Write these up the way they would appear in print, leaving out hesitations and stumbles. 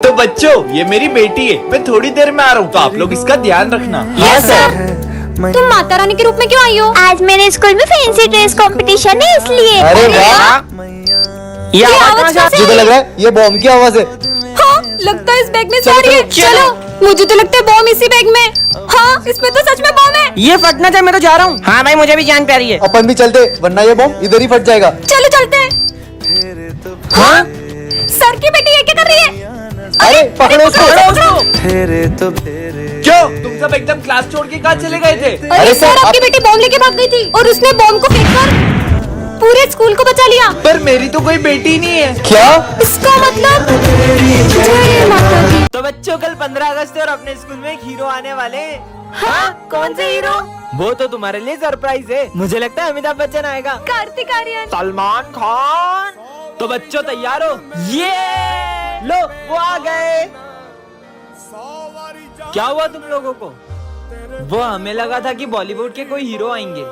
तो बच्चों, ये मेरी बेटी है। मैं थोड़ी देर में आ रहा हूँ, तो आप लोग इसका ध्यान रखना। Yes sir. तुम माता रानी के रूप में क्यों आई हो? आज मेरे स्कूल में फैंसी ड्रेस कंपटीशन है इसलिए। अरे वाह, ये आवाज कहाँ से मुझे तो लग रहा है ये बॉम्ब की आवाज है। हाँ, लगता है इस बैग में से आ रही है। चलो, मुझे तो लगता है बॉम्ब इसी बैग में। हाँ, इसमें तो सच में बॉम्ब है। ये फटना चाहिए, मैं तो जा रहा हूँ। हाँ भाई, मुझे भी जान प्यारी है। अपन भी चलते, वरना ये बॉम्ब इधर ही फट जाएगा। चलो चलते हैं। हाँ, सर की बेटी ये क्या कर रही है? अरे पकड़ो उसको। क्यों तुम सब एकदम क्लास छोड़ के कहाँ चले गए थे? अरे सर, आप- आपकी बेटी बॉम्ब लेके भाग गई थी और उसने बॉम्ब को फेंककर पूरे स्कूल को बचा लिया। पर मेरी तो कोई बेटी नहीं है। क्या? इसका मतलब जय माता दी। तो बच्चों, कल 15 अगस्त है और अपने स्कूल में एक हीरो आने वाले हैं। हाँ, कौन से हीरो? वो तो तुम्हारे लिए सरप्राइज है। मुझे लगता है अमिताभ बच्चन आएगा। कार्तिक आर्यन। सलमान खान। तो बच्चों तैयार हो? ये लो, वो आ गए। क्या हुआ तुम लोगों को? वो हमें लगा था कि बॉलीवुड के कोई हीरो आएंगे।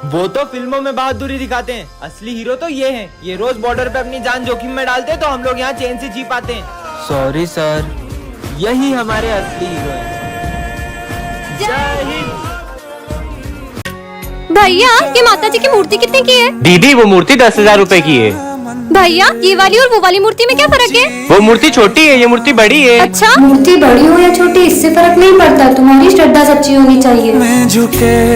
वो तो फिल्मों में बहादुरी दिखाते हैं, असली हीरो तो ये हैं। ये रोज बॉर्डर पे अपनी जान जोखिम में डालते हैं, तो हम लोग यहाँ चैन से जी पाते हैं। सॉरी सर, यही हमारे असली हीरो हैं। जय हिंद। भैया, ये माता जी की मूर्ति कितने की है? दीदी, वो मूर्ति 10,000 रुपए की है। भैया, ये वाली और वो वाली मूर्ति में क्या फर्क है? वो मूर्ति छोटी है, ये मूर्ति बड़ी है। अच्छा, मूर्ति बड़ी हो या छोटी इससे फर्क नहीं पड़ता, तुम्हारी श्रद्धा सच्ची होनी चाहिए।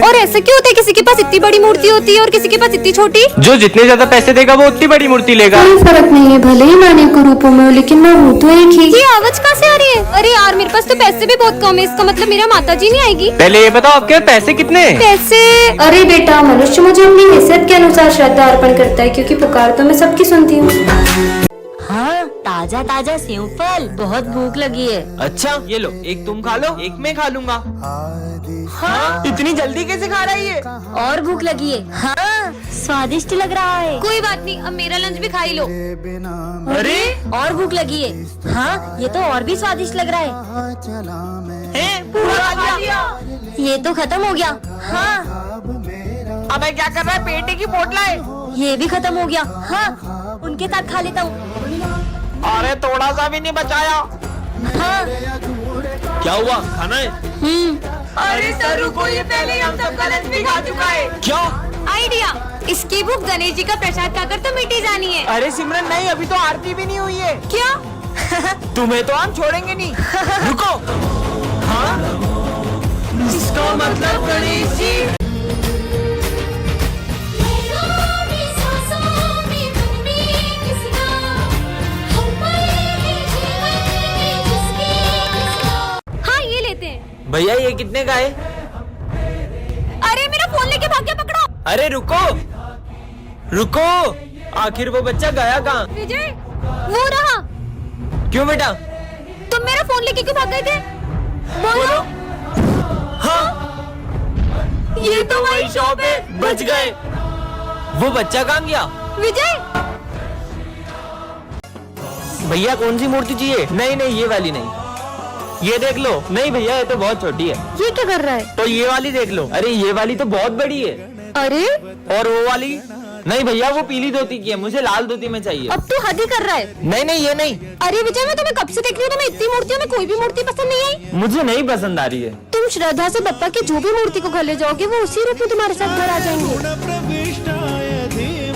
और ऐसा क्यों होता है किसी के पास इतनी बड़ी मूर्ति होती है और किसी के पास इतनी छोटी? जो जितने ज्यादा पैसे देगा वो उतनी बड़ी मूर्ति लेगा। कोई फर्क नहीं है, भले ही नानी को रूपों में हो, लेकिन मैं हूँ तो एक ही। ये आवाज कहाँ से आ रही है? अरे यार, मेरे पास तो पैसे भी बहुत कम है। इसका मतलब मेरा माता जी नहीं आएगी। पहले ये बताओ आपके पैसे कितने हैं? पैसे? अरे बेटा, मनुष्य मुझे अपनी हैसियत के अनुसार श्रद्धा अर्पण करता है, क्योंकि पुकार तो मैं सबकी सुनती हूँ। हाँ, ताजा ताजा सेव फल, बहुत भूख लगी है। अच्छा, ये लो, एक तुम खा लो, एक मैं खा लूंगा। हाँ, इतनी जल्दी कैसे खा रही है? और भूख लगी है। हाँ, स्वादिष्ट लग रहा है। कोई बात नहीं, अब मेरा लंच भी खा ही लो। अरे और भूख लगी है। हाँ, ये तो और भी स्वादिष्ट लग रहा है। पूरा खा लिया। ये तो खत्म हो गया। हाँ, अबे क्या कर रहा है? पेटे की पोटला है। ये भी खत्म हो गया। हाँ, उनके साथ खा लेता हूँ। अरे थोड़ा सा भी नहीं बचाया। हाँ। क्या हुआ? खाना है? अरे सर रुको, ये पहले हम सबका लंच भी खा चुका है। क्या? आइडिया, इसकी भूख गणेश जी का प्रसाद खाकर तो मिटी जानी है। अरे सिमरन, नहीं, अभी तो आरती भी नहीं हुई है। क्या? तुम्हें तो हम छोड़ेंगे नहीं। रुको। हाँ, इसका मतलब गणेश जी। हाँ, ये लेते हैं। भैया, ये कितने का है? अरे मेरा फोन लेके भाग गया, पकड़ो। अरे रुको रुको, आखिर वो बच्चा गया कहाँ? विजय, वो रहा। क्यों बेटा? तुम मेरा फोन लेके क्यों भाग गए थे? बोलो। हाँ, ये तो वही शॉप है। बच गए। वो बच्चा कहाँ गया? विजय, भैया, कौन सी मूर्ति चाहिए? नहीं नहीं, ये वाली नहीं। ये देख लो। नहीं भैया, ये तो बहुत छोटी है। ये क्या कर रहा है? तो ये वाली देख लो। अरे ये वाली तो बहुत बड़ी है। अरे, और वो वाली? नहीं भैया, वो पीली धोती की है, मुझे लाल धोती में चाहिए। अब तू हद ही कर रहा है। नहीं नहीं, ये नहीं। अरे विजय, मैं तुम्हें कब से देख रही हूँ, तुम्हें इतनी मूर्तियों में कोई भी मूर्ति पसंद नहीं आई। मुझे नहीं पसंद आ रही है। तुम श्रद्धा से बप्पा की जो भी मूर्ति को घर ले जाओगे, वो उसी रूप में तुम्हारे साथ घर आ जाएंगे।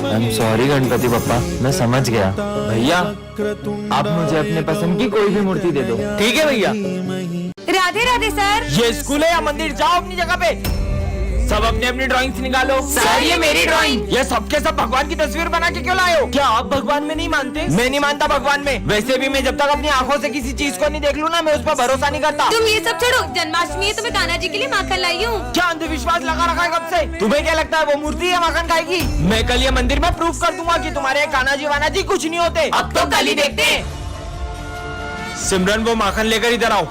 I'm sorry गणपति बप्पा, मैं समझ गया। भैया, आप मुझे अपने पसंद की कोई भी मूर्ति दे दो। ठीक है भैया। राधे राधे सर। ये स्कूल है या मंदिर? जाओ अपनी जगह पे। सब अपनी अपनी ड्राइंग्स निकालो। सर, ये मेरी ड्राइंग। ये सबके सब भगवान की तस्वीर बना के क्यों लाए हो? क्या आप भगवान में नहीं मानते? मैं नहीं मानता भगवान में। वैसे भी मैं जब तक अपनी आंखों से किसी चीज को नहीं देख लूँ ना, मैं उस पर भरोसा नहीं करता। तुम ये सब छोड़ो, जन्माष्टमी है तो मैं कान्हा जी के लिए माखन लाई हूँ। क्या अंधविश्वास लगा रखा है कब से? तुम्हें क्या लगता है वो मूर्ति है माखन खाएगी? मैं कल ये मंदिर में प्रूफ कर दूंगा कि तुम्हारे कान्हा जी वाना जी कुछ नहीं होते। अब तो कल ही देखते हैं। सिमरन, वो माखन लेकर इधर आओ।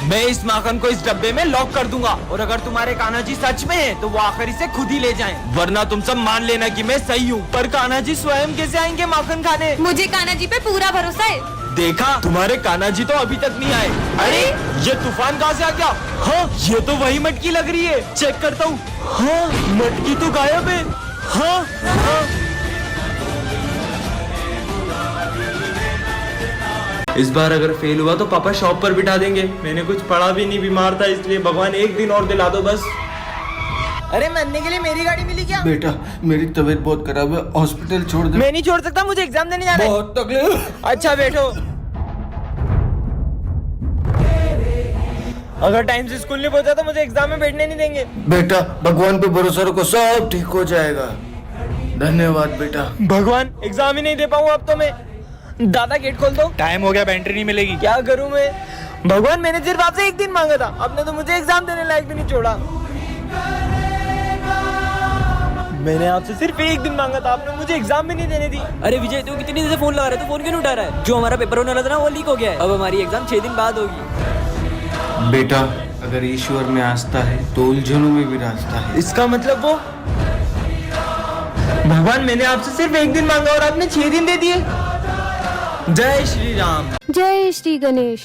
मैं इस माखन को इस डब्बे में लॉक कर दूंगा, और अगर तुम्हारे कान्हा जी सच में हैं, तो वो आखिर इसे खुद ही ले जाएं, वरना तुम सब मान लेना कि मैं सही हूँ। पर कान्हा जी स्वयं कैसे आएंगे माखन खाने? मुझे कान्हा जी पे पूरा भरोसा है। देखा, तुम्हारे कान्हा जी तो अभी तक नहीं आए। अरे ये तूफान कहाँ से आ गया? हाँ, ये तो वही मटकी लग रही है। चेक करता हूँ। हाँ, मटकी तो गायब है। हाँ, हाँ। इस बार अगर फेल हुआ तो पापा शॉप पर बिठा देंगे। मैंने कुछ पढ़ा भी नहीं, बीमार था, इसलिए भगवान एक दिन और दिला दो बस। अरे मरने के लिए मेरी गाड़ी मिली क्या? बेटा मेरी तबीयत बहुत खराब है, हॉस्पिटल छोड़ दे। मैं नहीं छोड़ सकता, मुझे एग्जाम देने जाना है। बहुत तकलीफ। अच्छा बैठो। अगर टाइम से स्कूल नहीं पहुंचा तो मुझे एग्जाम में बैठने नहीं देंगे। बेटा भगवान पे भरोसा रखो, सब ठीक हो जाएगा। धन्यवाद बेटा। भगवान, एग्जाम ही नहीं दे पाऊँ अब तो मैं। दादा गेट खोल दो। टाइम हो गया, बैटरी नहीं मिलेगी। क्या करूँ मैं? भगवान, मैंने सिर्फ आपसे एक दिन मांगा था, आपने तो मुझे एग्जाम देने लायक भी नहीं छोड़ा। मैंने आपसे सिर्फ एक दिन मांगा था, आपने मुझे एग्जाम भी नहीं देने दी। अरे विजय, तू कितनी देर से फोन लगा रहा है? तू फोन क्यों नहीं उठा रहा है? जो हमारा पेपर होने वाला था ना, वो लीक हो गया है। अब हमारी एग्जाम 6 दिन बाद होगी। बेटा अगर ईश्वर में आस्था है तो उलझनों में भी रास्ता है। इसका मतलब वो भगवान, मैंने आपसे सिर्फ एक दिन मांगा और आपने 6 दिन दे दिए। जय श्री राम। जय श्री गणेश।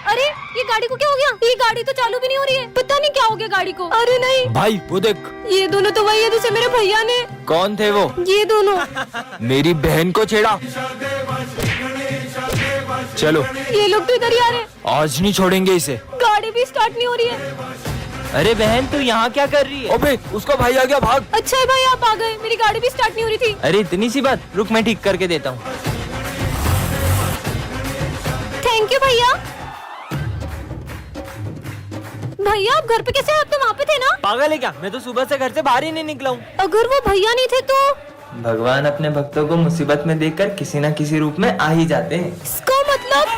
अरे ये गाड़ी को क्या हो गया? ये गाड़ी तो चालू भी नहीं हो रही है, पता नहीं क्या हो गया गाड़ी को। अरे नहीं भाई वो देख, ये दोनों तो वही है जिसे मेरे भैया ने। कौन थे वो? ये दोनों। मेरी बहन को छेड़ा। चलो, ये लोग तो इधर ही आ रहे हैं। आज नहीं छोड़ेंगे इसे। गाड़ी भी स्टार्ट नहीं हो रही है। अरे बहन, तू यहाँ क्या कर रही है? अबे उसका भाई आ गया, भाग। अच्छा है भाई आप आ गए, मेरी गाड़ी भी स्टार्ट नहीं हो रही थी। अरे इतनी सी बात, रुक मैं ठीक करके देता हूँ। थैंक यू भैया। भैया आप घर पे कैसे? आप तो वहाँ पे थे ना। पागल है क्या? मैं तो सुबह से घर से बाहर ही नहीं निकला हूँ। अगर वो भैया नहीं थे तो? भगवान अपने भक्तों को मुसीबत में देखकर किसी न किसी रूप में आ ही जाते हैं। इसका मतलब?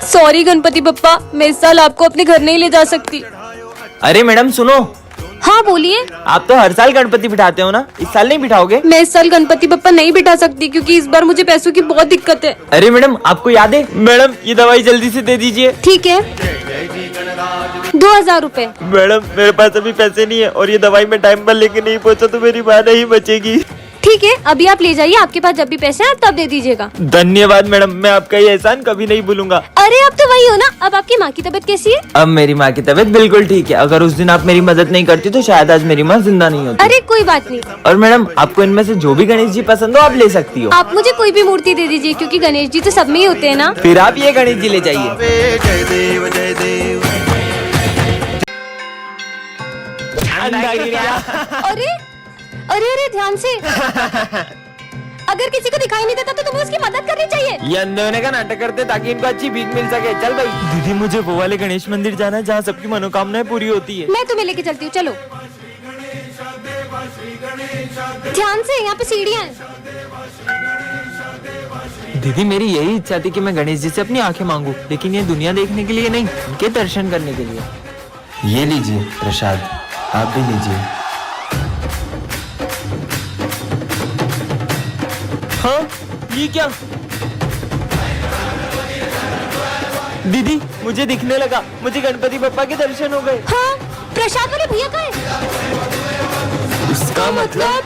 सॉरी गणपति बप्पा, मैं इस साल आपको अपने घर नहीं ले जा सकती। अरे मैडम सुनो। हाँ बोलिए। आप तो हर साल गणपति बिठाते हो ना, इस साल नहीं बिठाओगे? मैं इस साल गणपति बप्पा नहीं बिठा सकती क्योंकि इस बार मुझे पैसों की बहुत दिक्कत है। अरे मैडम, आपको याद है? मैडम ये दवाई जल्दी से दे दीजिए। ठीक है, 2000 रूपए। मैडम मेरे पास अभी पैसे नहीं है और ये दवाई मैं टाइम पर लेके नहीं पहुंचा तो मेरी माँ नहीं बचेगी। ठीक है, अभी आप ले जाइए, आपके पास जब भी पैसे हैं तब दे दीजिएगा। धन्यवाद मैडम, मैं आपका ये एहसान कभी नहीं भूलूंगा। अरे अब तो वही हो ना। अब आपकी माँ की तबीयत कैसी है? अब मेरी माँ की तबीयत बिल्कुल ठीक है। अगर उस दिन आप मेरी मदद नहीं करती तो शायद आज मेरी माँ जिंदा नहीं होती। अरे कोई बात नहीं। और मैडम आपको इनमें से जो भी गणेश जी पसंद हो आप ले सकती हो। आप मुझे कोई भी मूर्ति दे दीजिए क्योंकि गणेश जी तो सब में ही होते हैं ना। फिर आप ये गणेश जी ले जाइए। अरे अरे अरे ध्यान से। अगर किसी को दिखाई नहीं देता तो तुम्हें उसकी मदद करनी चाहिए। ये अंधे होने का नाटक करते ताकि इनको अच्छी भीख मिल सके। चल भाई। दीदी मुझे वो वाले गणेश मंदिर जाना है जहाँ सबकी मनोकामनाएं पूरी होती है। मैं तुम्हें लेके चलती हूँ, चलो। ध्यान से, यहाँ पे सीढ़ियाँ हैं। दीदी मेरी यही इच्छा थी कि मैं गणेश जी से अपनी आंखें मांगू, लेकिन ये दुनिया देखने के लिए नहीं, उनके दर्शन करने के लिए। ये लीजिए प्रसाद, आप भी लीजिए। हाँ ये क्या? दीदी मुझे दिखने लगा, मुझे गणपति बप्पा के दर्शन हो गए। हाँ, प्रसाद वाले भैया का है। इसका मतलब?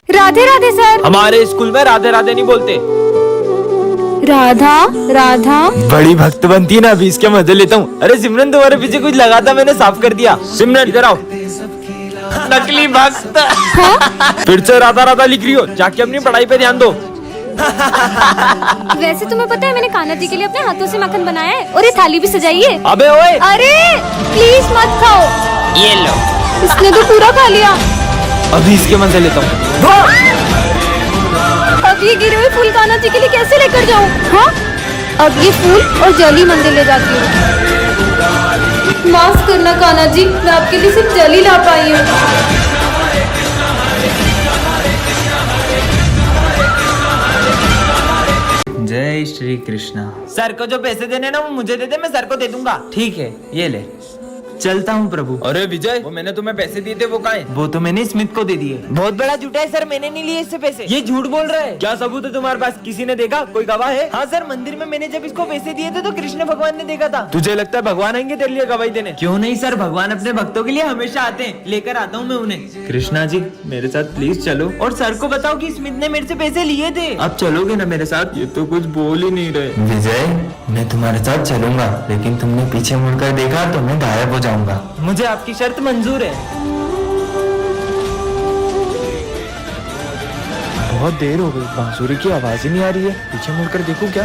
राधे राधे सर। हमारे स्कूल में राधे राधे नहीं बोलते। राधा राधा। बड़ी भक्त बनती है ना, अभी इसके मजे लेता हूँ। अरे सिमरन तुम्हारे पीछे कुछ लगा था, मैंने साफ कर दिया। सिमरन इधर आओ। नकली भक्त। फिर से राधा राधा लिख रही हो, जाके अपनी पढ़ाई पे ध्यान दो। वैसे तुम्हें पता है मैंने कान्हा जी के लिए अपने हाथों से माखन बनाया है और ये थाली भी सजाई है। अबे ओए, अरे प्लीज मत खाओ। ये लो। इसने तो पूरा खा लिया। अभी इसके मजे लेता हूँ। अब ये गिरे हुए फूल कान्हा जी के लिए कैसे लेकर जाऊँ? हाँ, अब ये फूल और जली मंदिर ले जाती हूँ। माफ करना कान्हा जी, मैं आपके लिए सिर्फ जली ला पाई हूँ। जय श्री कृष्णा। सर को जो पैसे देने ना वो मुझे दे दे, मैं सर को दे दूंगा। ठीक है ये ले। चलता हूँ प्रभु। अरे विजय, वो मैंने तुम्हें पैसे दिए थे वो कहाँ हैं? वो तो मैंने स्मिथ को दे दिए। बहुत बड़ा झूठा है सर, मैंने नहीं लिए इससे पैसे। ये झूठ बोल रहा है। क्या सबूत है तुम्हारे पास? किसी ने देखा? कोई गवाह है? हाँ सर, मंदिर में मैंने जब इसको पैसे दिए थे तो कृष्ण भगवान ने देखा था। तुझे लगता है भगवान आएंगे तेरे लिए गवाही देने? क्यों नहीं सर, भगवान अपने भक्तों के लिए हमेशा आते हैं, लेकर आता हूँ मैं उन्हें। कृष्णा जी मेरे साथ प्लीज चलो और सर को बताओ कि स्मिथ ने मेरे से पैसे लिए थे। अब चलोगे ना मेरे साथ? ये तो कुछ बोल ही नहीं रहे। विजय मैं तुम्हारे साथ चलूंगा, लेकिन तुमने पीछे मुड़कर देखा तो मैं गायब हो जाऊंगा। मुझे आपकी शर्त मंजूर है। बहुत देर हो गई, बांसुरी की आवाज ही नहीं आ रही है। पीछे मुड़कर देखूं क्या?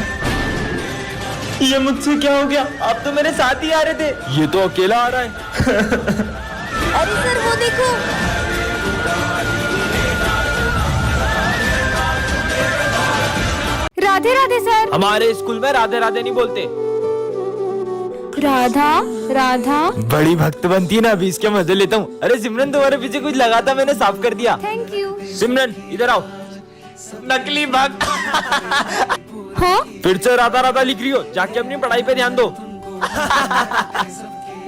ये मुझसे क्या हो गया? आप तो मेरे साथ ही आ रहे थे, ये तो अकेला आ रहा है। अरे सर वो देखो। राधे राधे सर। हमारे स्कूल में राधे राधे नहीं बोलते। राधा राधा। बड़ी भक्त बनती है ना, अभी इसके मजे लेता हूँ। अरे सिमरन, तुम्हारे पीछे कुछ लगा था, मैंने साफ कर दिया। Thank you. सिमरन इधर आओ। नकली भक्त। हाँ? फिर से राधा राधा लिख रही हो, जाके अपनी पढ़ाई पे ध्यान दो।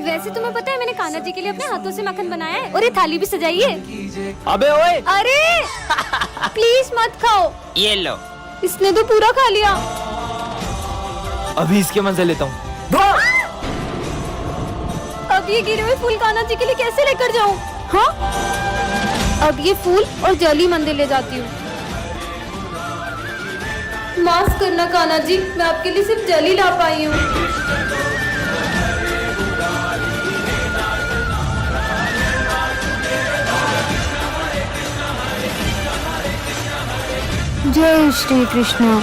वैसे तुम्हें पता है मैंने कान्हा जी के लिए अपने हाथों से मक्खन बनाया है, और ये थाली भी सजाई है। अबे ओए, अरे प्लीज मत खाओ। ये लो। इसने तो पूरा खा लिया। अभी इसके मजे लेता हूँ। अब ये गिरे हुए फूल कान्हा जी के लिए कैसे लेकर जाऊँ? हाँ? अब ये फूल और जली मंदिर ले जाती हूँ। माफ करना कान्हा जी, मैं आपके लिए सिर्फ जली ला पाई हूँ। जय श्री कृष्ण।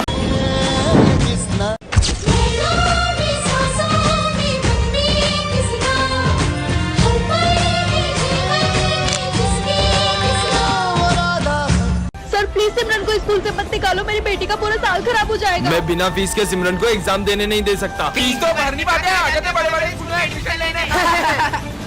सर प्लीज सिमरन को स्कूल से मत निकालो, मेरी बेटी का पूरा साल खराब हो जाएगा। मैं बिना फीस के सिमरन को एग्जाम देने नहीं दे सकता। फीस तो भर नहीं पाते, आ जाते बड़े-बड़े स्कूल में एडमिशन लेने।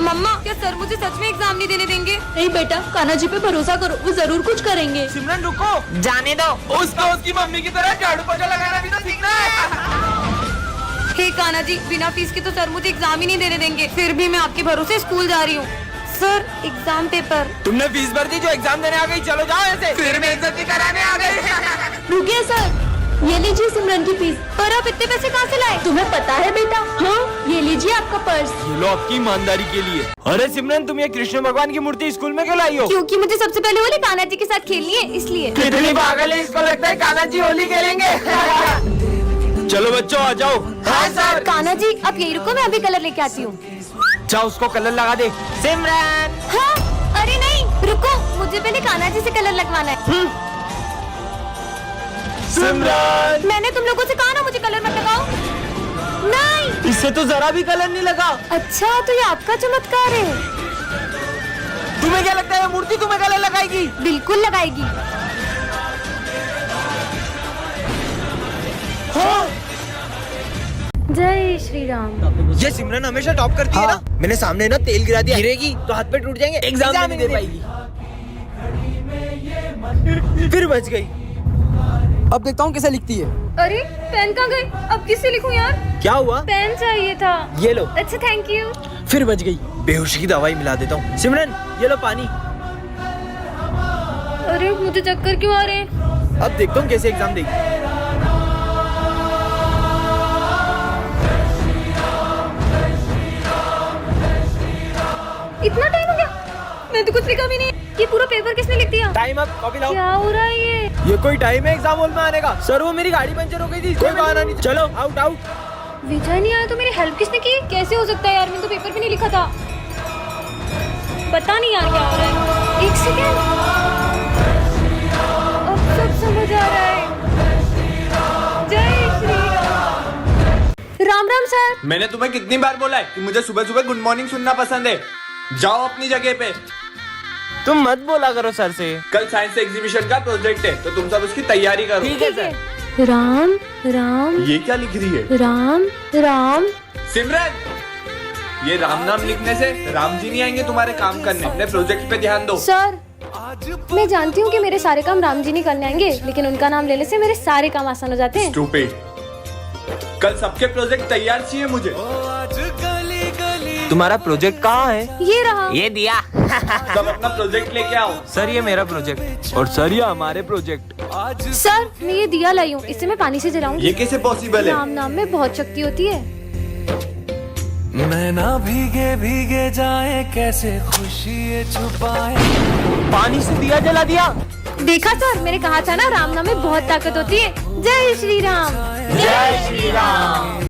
मम्मा, क्या सर मुझे सच में एग्जाम नहीं देने देंगे? नहीं बेटा, कान्हा जी पे भरोसा करो, वो जरूर कुछ करेंगे। सिमरन रुको, जाने दो। उसको उसकी मम्मी की तरह झाड़ू पोछा लगाना भी तो सीखना है। हे कान्हा जी, बिना फीस के तो सर मुझे एग्जाम ही नहीं देने देंगे, फिर भी मैं आपके भरोसे स्कूल जा रही हूँ। Sir exam paper. तुमने फीस भर दी जो एग्जाम देने आ गई, चलो जाओ ऐसे। फिर मैं इज्जत कराने आ गई। रुकिए सर, ये लीजिए सिमरन की फीस। पर आप इतने पैसे कहाँ से लाए? तुम्हें पता है बेटा? हाँ, ये लीजिए आपका पर्स। ये लो आपकी ईमानदारी के लिए। अरे सिमरन, तुम ये कृष्ण भगवान की मूर्ति स्कूल में क्यों लाई हो? क्योंकि मुझे सबसे पहले होली कान्हा जी के साथ खेलनी है, इसलिए। कितनी पागल है, इसको लगता है कान्हा जी होली खेलेंगे। चलो बच्चों आ जाओ। हाँ सर। कान्हा जी आप यही रुको, मैं अभी कलर लेके आती हूँ। जाओ उसको कलर लगा दे। सिमरन। हाँ? अरे नहीं, रुको, मुझे पहले कान्हा जी से कलर लगवाना है। सिमरन, मैंने तुम लोगों से कहा ना मुझे कलर मत लगाओ। नहीं, इससे तो जरा भी कलर नहीं लगा। अच्छा तो ये आपका चमत्कार है। तुम्हें क्या लगता है मूर्ति तुम्हें कलर लगाएगी? बिल्कुल लगाएगी। हाँ? जय श्री राम। ये सिमरन हमेशा टॉप करती है ना। मैंने सामने ना तेल गिरा दिया, गिरेगी तो हाथ पे टूट जाएंगे, एग्जाम नहीं दे पाएगी। फिर बच गई। अब देखता हूँ कैसे लिखती है। अरे पेन कहाँ गए? अब किससे लिखूं यार? क्या हुआ? पेन चाहिए था। ये लो। अच्छा थैंक यू। फिर बच गई। बेहोशी की दवाई मिला देता हूँ। सिमरन ये लो पानी। अरे मुझे चक्कर क्यों आ रहे हैं? अब देखता हूँ कैसे एग्जाम देगी। इतना टाइम हो गया, मैं तो कुछ लिखा भी नहीं। ये पूरा पेपर किसने लिख दिया? टाइम अप, कॉपी लाओ। क्या हो रहा है ये कोई टाइम है एग्जाम हॉल में आने का? सर वो मेरी गाड़ी पंचर हो गई थी, कोई बहाना नहीं। चलो आउट आउट। विजय नहीं आया तो मेरी हेल्प किसने की? कैसे हो सकता है यार, मैंने तो पेपर भी नहीं लिखा था। पता नहीं यार क्या हो रहा है। एक सेकेंड, अब सब समझ आ रहा है। जय श्री राम। राम राम सर। मैंने तुम्हें कितनी बार बोला है कि मुझे सुबह सुबह गुड मॉर्निंग सुनना पसंद है। जाओ अपनी जगह पे। तुम मत बोला करो सर से। कल साइंस एग्जीबिशन का प्रोजेक्ट है तो तुम सब उसकी तैयारी करो। ठीक है सर। राम राम। ये क्या लिख रही है? राम राम। सिमरन, ये राम नाम लिखने से राम जी नहीं आएंगे तुम्हारे काम करने। अपने प्रोजेक्ट पे ध्यान दो। सर मैं जानती हूँ कि मेरे सारे काम राम जी नहीं करने आएंगे, लेकिन उनका नाम लेने से मेरे सारे काम आसान हो जाते हैं। स्टूपिड। कल सबके प्रोजेक्ट तैयार चाहिए मुझे। तुम्हारा प्रोजेक्ट कहाँ है? ये रहा। ये दिया। सब अपना प्रोजेक्ट लेके आओ। सर ये मेरा प्रोजेक्ट और सर ये हमारे प्रोजेक्ट। सर मैं ये दिया लाई हूँ, इसे मैं पानी से जलाऊंगी। ये कैसे पॉसिबल है? राम नाम में बहुत शक्ति होती है। मैं ना भीगे भीगे जाए, कैसे खुशी छुपाए। पानी से दिया जला दिया। देखा सर, मैंने कहा था ना राम नाम में बहुत ताकत होती है। जय श्री राम। जय श्री राम।